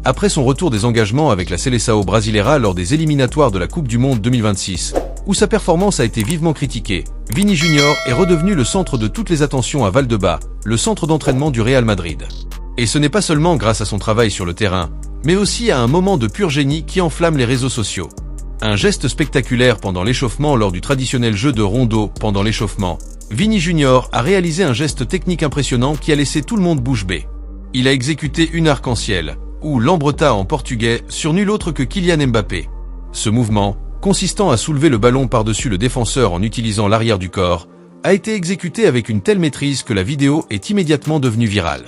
Après son retour des engagements avec la Seleção Brasileira lors des éliminatoires de la Coupe du Monde 2026, où sa performance a été vivement critiquée, Vini Junior est redevenu le centre de toutes les attentions à Valdebebas, le centre d'entraînement du Real Madrid. Et ce n'est pas seulement grâce à son travail sur le terrain, mais aussi à un moment de pur génie qui enflamme les réseaux sociaux. Un geste spectaculaire pendant l'échauffement lors du traditionnel jeu de rondo pendant l'échauffement, Vini Junior a réalisé un geste technique impressionnant qui a laissé tout le monde bouche bée. Il a exécuté une arc-en-ciel, ou lambreta en portugais, sur nul autre que Kylian Mbappé. Ce mouvement, consistant à soulever le ballon par-dessus le défenseur en utilisant l'arrière du corps, a été exécuté avec une telle maîtrise que la vidéo est immédiatement devenue virale.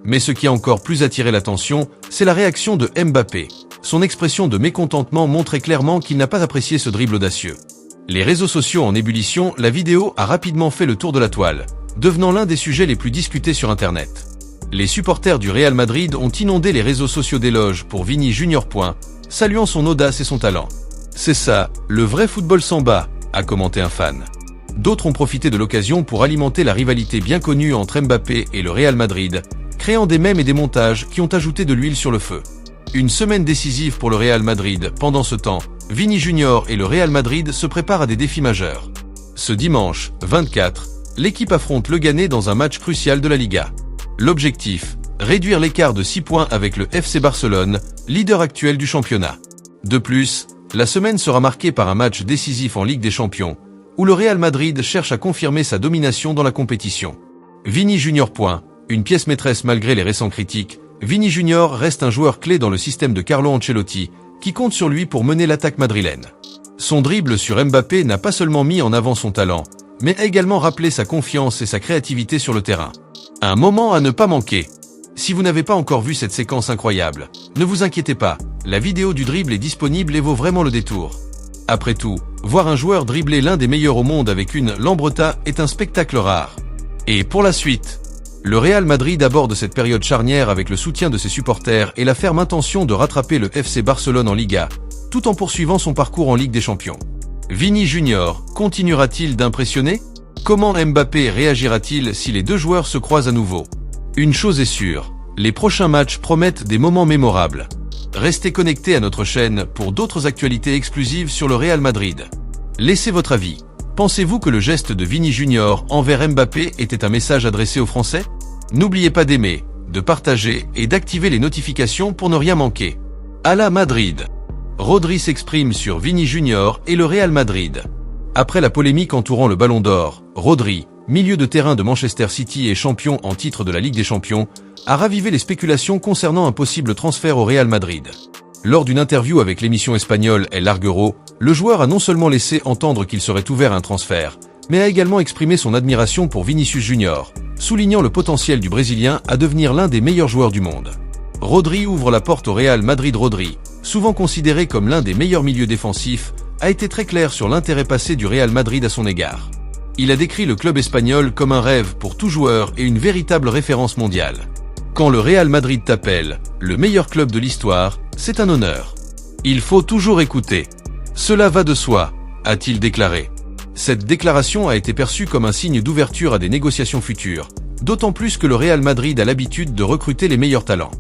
Mais ce qui a encore plus attiré l'attention, c'est la réaction de Mbappé. Son expression de mécontentement montrait clairement qu'il n'a pas apprécié ce dribble audacieux. Les réseaux sociaux en ébullition, la vidéo a rapidement fait le tour de la toile, devenant l'un des sujets les plus discutés sur Internet. Les supporters du Real Madrid ont inondé les réseaux sociaux d'éloges pour Vini Junior. Saluant son audace et son talent. C'est ça, le vrai football samba, a commenté un fan. D'autres ont profité de l'occasion pour alimenter la rivalité bien connue entre Mbappé et le Real Madrid, créant des mèmes et des montages qui ont ajouté de l'huile sur le feu. Une semaine décisive pour le Real Madrid. Pendant ce temps, Vini Junior et le Real Madrid se préparent à des défis majeurs. Ce dimanche, 24, l'équipe affronte le Leganés dans un match crucial de la Liga. L'objectif, réduire l'écart de 6 points avec le FC Barcelone, leader actuel du championnat. De plus, la semaine sera marquée par un match décisif en Ligue des Champions, où le Real Madrid cherche à confirmer sa domination dans la compétition. Vini Junior. Une pièce maîtresse malgré les récents critiques, Vini Junior reste un joueur clé dans le système de Carlo Ancelotti, qui compte sur lui pour mener l'attaque madrilène. Son dribble sur Mbappé n'a pas seulement mis en avant son talent, mais a également rappelé sa confiance et sa créativité sur le terrain. Un moment à ne pas manquer. Si vous n'avez pas encore vu cette séquence incroyable, ne vous inquiétez pas, la vidéo du dribble est disponible et vaut vraiment le détour. Après tout, voir un joueur dribbler l'un des meilleurs au monde avec une lambreta est un spectacle rare. Et pour la suite, le Real Madrid aborde cette période charnière avec le soutien de ses supporters et la ferme intention de rattraper le FC Barcelone en Liga, tout en poursuivant son parcours en Ligue des Champions. Vini Junior continuera-t-il d'impressionner ? Comment Mbappé réagira-t-il si les deux joueurs se croisent à nouveau ? Une chose est sûre, les prochains matchs promettent des moments mémorables. Restez connectés à notre chaîne pour d'autres actualités exclusives sur le Real Madrid. Laissez votre avis. Pensez-vous que le geste de Vini Junior envers Mbappé était un message adressé aux Français ? N'oubliez pas d'aimer, de partager et d'activer les notifications pour ne rien manquer. À la Madrid. Rodri s'exprime sur Vini Junior et le Real Madrid. Après la polémique entourant le Ballon d'Or, Rodri, milieu de terrain de Manchester City et champion en titre de la Ligue des Champions, a ravivé les spéculations concernant un possible transfert au Real Madrid. Lors d'une interview avec l'émission espagnole El Larguero, le joueur a non seulement laissé entendre qu'il serait ouvert à un transfert, mais a également exprimé son admiration pour Vinicius Junior, soulignant le potentiel du Brésilien à devenir l'un des meilleurs joueurs du monde. Rodri ouvre la porte au Real Madrid. Rodri, souvent considéré comme l'un des meilleurs milieux défensifs, a été très clair sur l'intérêt passé du Real Madrid à son égard. Il a décrit le club espagnol comme un rêve pour tout joueur et une véritable référence mondiale. Quand le Real Madrid t'appelle, le meilleur club de l'histoire, c'est un honneur. Il faut toujours écouter. Cela va de soi, a-t-il déclaré. Cette déclaration a été perçue comme un signe d'ouverture à des négociations futures, d'autant plus que le Real Madrid a l'habitude de recruter les meilleurs talents.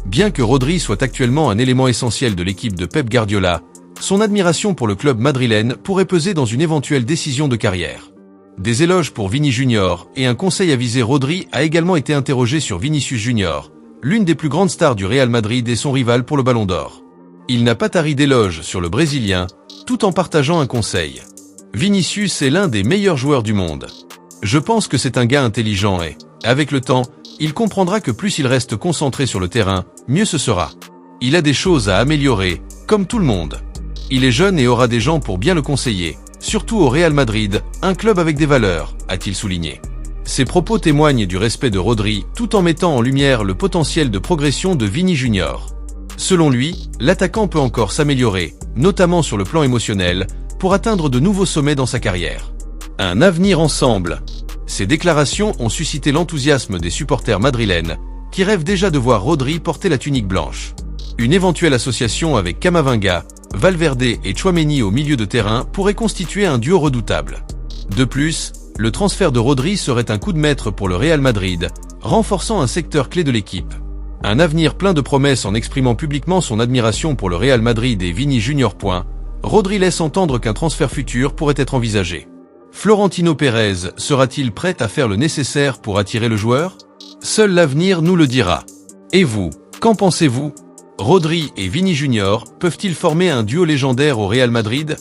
Bien que Rodri soit actuellement un élément essentiel de l'équipe de Pep Guardiola, son admiration pour le club madrilène pourrait peser dans une éventuelle décision de carrière. Des éloges pour Vini Junior et un conseil avisé. Rodri a également été interrogé sur Vinicius Junior, l'une des plus grandes stars du Real Madrid et son rival pour le Ballon d'Or. Il n'a pas tari d'éloges sur le Brésilien, tout en partageant un conseil. Vinicius est l'un des meilleurs joueurs du monde. Je pense que c'est un gars intelligent et, avec le temps, il comprendra que plus il reste concentré sur le terrain, mieux ce sera. Il a des choses à améliorer, comme tout le monde. Il est jeune et aura des gens pour bien le conseiller, surtout au Real Madrid, un club avec des valeurs, a-t-il souligné. Ces propos témoignent du respect de Rodri, tout en mettant en lumière le potentiel de progression de Vini Junior. Selon lui, l'attaquant peut encore s'améliorer, notamment sur le plan émotionnel, pour atteindre de nouveaux sommets dans sa carrière. Un avenir ensemble. Ces déclarations ont suscité l'enthousiasme des supporters madrilènes, qui rêvent déjà de voir Rodri porter la tunique blanche. Une éventuelle association avec Camavinga, Valverde et Tchouaméni au milieu de terrain pourrait constituer un duo redoutable. De plus, le transfert de Rodri serait un coup de maître pour le Real Madrid, renforçant un secteur clé de l'équipe. Un avenir plein de promesses en exprimant publiquement son admiration pour le Real Madrid et Vini Junior. Rodri laisse entendre qu'un transfert futur pourrait être envisagé. Florentino Pérez sera-t-il prêt à faire le nécessaire pour attirer le joueur? Seul l'avenir nous le dira. Et vous, qu'en pensez-vous? Rodri et Vini Junior peuvent-ils former un duo légendaire au Real Madrid?